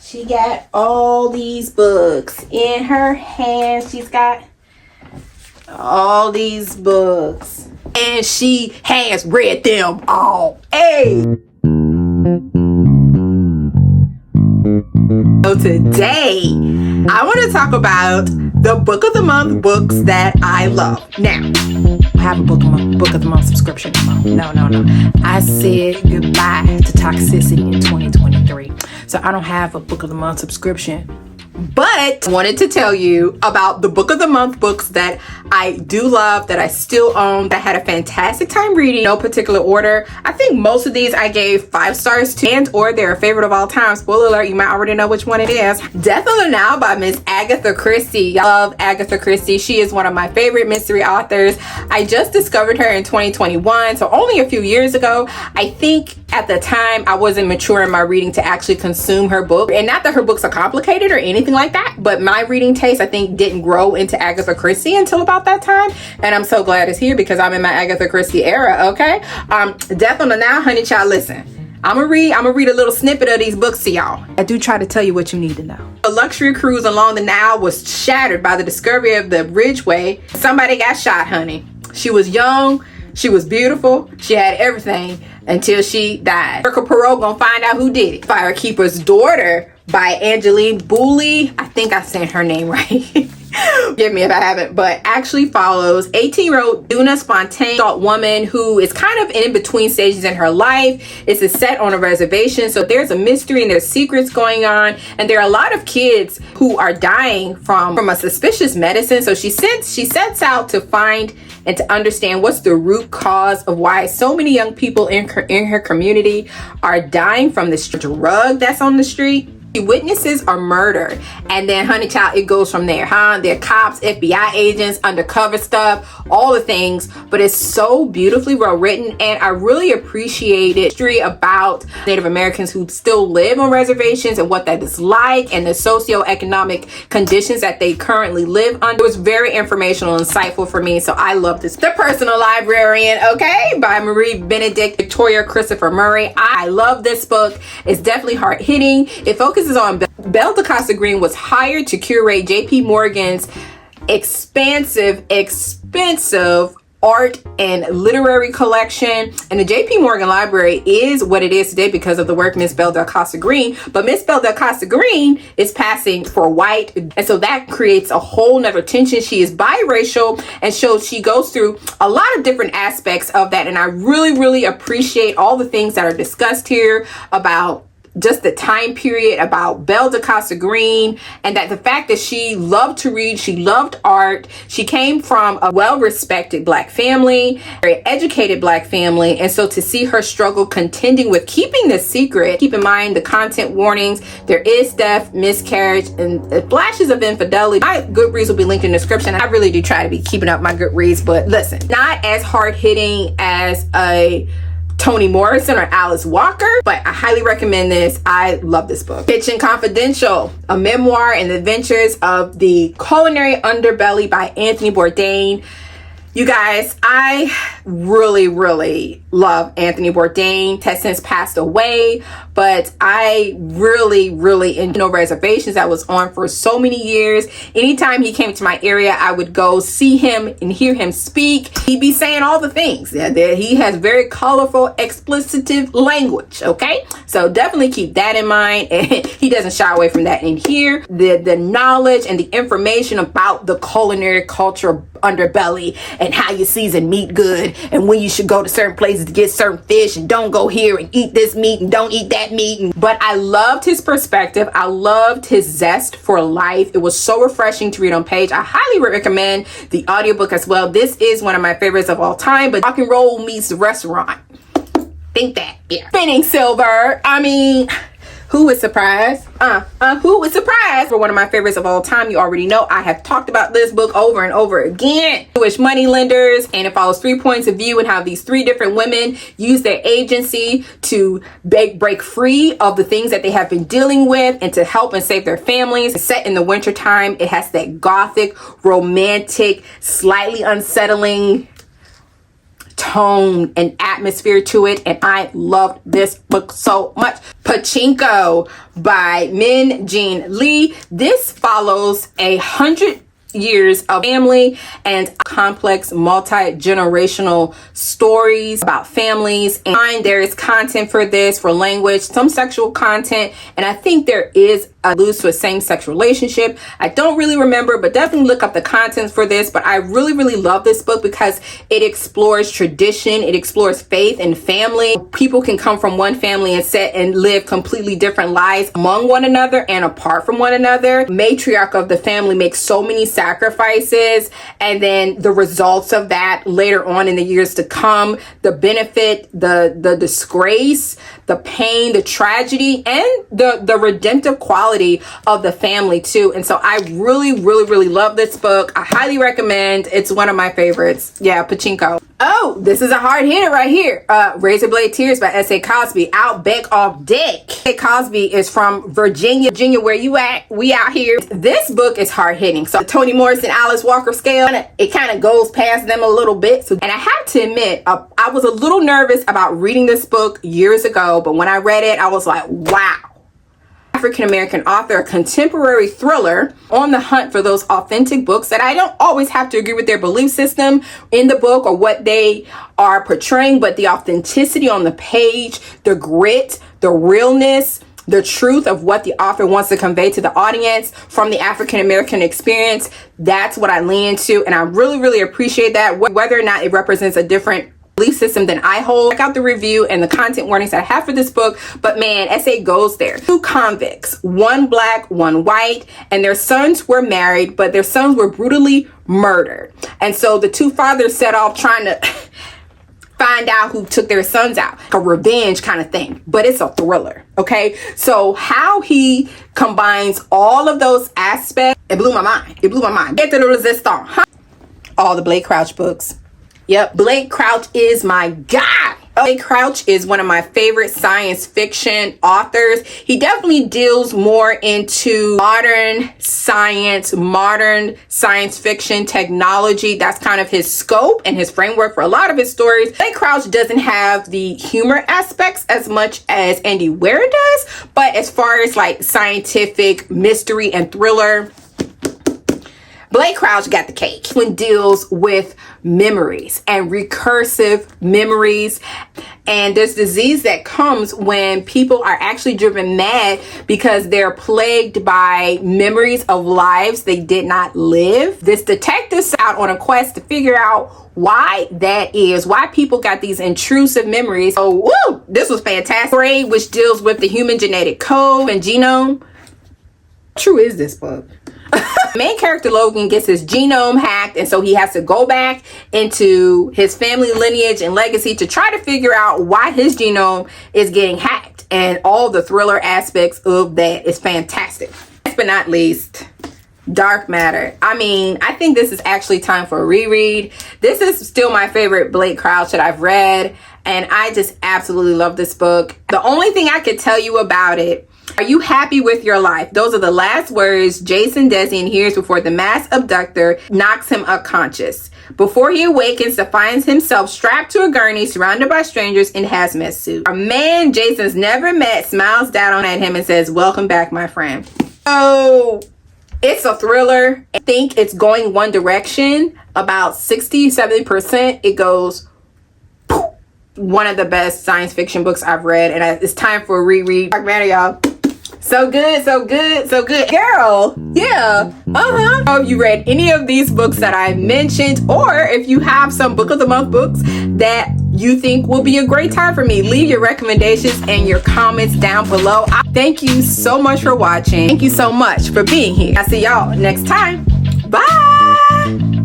She got all these books in her hands. She's got all these books. And she has read them all. Hey! So today, I want to talk about the Book of the Month books that I love. Now, I have a Book of the Month subscription. No. I said goodbye to toxicity in 2023. So I don't have a Book of the Month subscription. But I wanted to tell you about the Book of the Month books that I do love, that I still own, that had a fantastic time reading. No particular order. I think most of these I gave 5 stars to, and or they're a favorite of all time. Spoiler alert, you might already know which one it is. Death on the Nile by Miss Agatha Christie. I love Agatha Christie. She is one of my favorite mystery authors. I just discovered her in 2021, so only a few years ago. I think at the time I wasn't mature in my reading to actually consume her book. And not that her books are complicated or anything like that, but my reading taste, I think, didn't grow into Agatha Christie until about that time. And I'm so glad it's here because I'm in my Agatha Christie era, okay? Death on the Nile, honey child, listen. I'm gonna read a little snippet of these books to y'all. I do try to tell you what you need to know. A luxury cruise along the Nile was shattered by the discovery of the Ridgeway. Somebody got shot, honey. She was young, she was beautiful, she had everything until she died. Hercule Poirot gonna find out who did it. Firekeeper's Daughter by Angeline Booley. I think I said her name right. Forgive me if I haven't, but actually follows 18-year-old Duna Spontaine, adult woman who is kind of in between stages in her life. It's set on a reservation, so there's a mystery and there's secrets going on, and there are a lot of kids who are dying from a suspicious medicine. So she sets out to find and to understand what's the root cause of why so many young people in her community are dying from this drug that's on the street. Witnesses are murdered, and then honey child, it goes from there, huh? They're cops, FBI agents, undercover stuff, all the things, but it's so beautifully well written, and I really appreciate it. History about Native Americans who still live on reservations and what that is like, and the socioeconomic conditions that they currently live under. It was very informational and insightful for me, so I love this. The Personal Librarian, okay, by Marie Benedict, Victoria Christopher Murray. I love this book. It's definitely hard-hitting. It focuses on Belle DeCosta Green was hired to curate J.P. Morgan's expensive art and literary collection, and the J.P. Morgan Library is what it is today because of the work Miss Belle DeCosta Green. But Miss Belle DeCosta Green is passing for white, and so that creates a whole nother tension. She is biracial, and so she goes through a lot of different aspects of that, and I really appreciate all the things that are discussed here about just the time period, about Belle DeCosta Green, and that the fact that she loved to read, she loved art, she came from a well-respected Black family, very educated Black family, and so to see her struggle contending with keeping this secret. Keep in mind the content warnings, there is death, miscarriage, and flashes of infidelity. My Goodreads will be linked in the description. I really do try to be keeping up my Goodreads, but listen, not as hard-hitting as a Toni Morrison or Alice Walker, but I highly recommend this. I love this book. Kitchen Confidential, a memoir and the adventures of the culinary underbelly by Anthony Bourdain. You guys, I really love Anthony Bourdain. Has since passed away, but I really enjoy No Reservations. I was on for so many years. Anytime he came to my area, I would go see him and hear him speak. He'd be saying all the things. He has very colorful, explicitive language, okay? So definitely keep that in mind. And he doesn't shy away from that in here. The knowledge and the information about the culinary culture underbelly and how you season meat good and when you should go to certain places to get certain fish and don't go here and eat this meat and don't eat that meat. But I loved his perspective. I loved his zest for life. It was so refreshing to read on page. I highly recommend the audiobook as well. This is one of my favorites of all time, but rock and roll meets the restaurant. Think that, yeah. Spinning Silver. I mean, who was surprised? Who was surprised? For one of my favorites of all time. You already know I have talked about this book over and over again. Jewish money lenders, and it follows 3 points of view and how these 3 different women use their agency to break free of the things that they have been dealing with and to help and save their families. It's set in the winter time. It has that gothic, romantic, slightly unsettling tone and atmosphere to it, and I loved this book so much. Pachinko by Min Jin Lee. This follows 100 years of family and complex multi-generational stories about families. And there is content for this, for language, some sexual content, and I think there is alludes to a same-sex relationship. I don't really remember, but definitely look up the contents for this. But I really love this book because it explores tradition, it explores faith and family. People can come from one family and live completely different lives among one another and apart from one another. Matriarch of the family makes so many sacrifices, and then the results of that later on in the years to come, the benefit, the disgrace, the pain, the tragedy, and the redemptive quality of the family too. And so I really love this book. I highly recommend. It's one of my favorites. Yeah, Pachinko. Oh, this is a hard hitter right here. Razor Blade Tears by S.A. Cosby. Outback Off Deck. S.A. Cosby is from Virginia, where you at? We out here. This book is hard hitting. So Toni Morrison, Alice Walker scale, it kind of goes past them a little bit. And I have to admit, I was a little nervous about reading this book years ago, but when I read it, I was like, wow. African-American author, a contemporary thriller on the hunt for those authentic books that I don't always have to agree with their belief system in the book or what they are portraying, but the authenticity on the page, the grit, the realness, the truth of what the author wants to convey to the audience from the African-American experience. That's what I lean into, and I really appreciate that, whether or not it represents a different belief system than I hold. Check out the review and the content warnings that I have for this book. But man, SA goes there. 2 convicts, one black, one white, and their sons were married, but their sons were brutally murdered. And so the 2 fathers set off trying to find out who took their sons out. A revenge kind of thing, but it's a thriller. Okay. So how he combines all of those aspects, it blew my mind. It blew my mind. Get to the resistance. Huh? All the Blake Crouch books. Yep, Blake Crouch is my guy. Blake Crouch is one of my favorite science fiction authors. He definitely deals more into modern science fiction, technology. That's kind of his scope and his framework for a lot of his stories. Blake Crouch doesn't have the humor aspects as much as Andy Weir does, but as far as like scientific mystery and thriller, Blake Crouch got the cake. One deals with memories and recursive memories. And this disease that comes when people are actually driven mad because they're plagued by memories of lives they did not live. This detective's out on a quest to figure out why that is, why people got these intrusive memories. So, woo, this was fantastic. Which deals with the human genetic code and genome. How true is this book? Main character Logan gets his genome hacked, and so he has to go back into his family lineage and legacy to try to figure out why his genome is getting hacked, and all the thriller aspects of that is fantastic. Last but not least, Dark Matter. I mean, I think this is actually time for a reread. This is still my favorite Blake Crouch that I've read, and I just absolutely love this book. The only thing I could tell you about it: are you happy with your life? Those are the last words Jason Desian hears before the mass abductor knocks him unconscious. Before he awakens to find himself strapped to a gurney surrounded by strangers in hazmat suits. A man Jason's never met smiles down at him and says, "Welcome back, my friend." So it's a thriller. I think it's going one direction. About 60-70% it goes poof. One of the best science fiction books I've read, and it's time for a reread. Dark Matter, y'all. So good, so good, so good. Girl, yeah, So if you read any of these books that I mentioned, or if you have some book of the month books that you think will be a great time for me, leave your recommendations and your comments down below. Thank you so much for watching. Thank you so much for being here. I'll see y'all next time. Bye.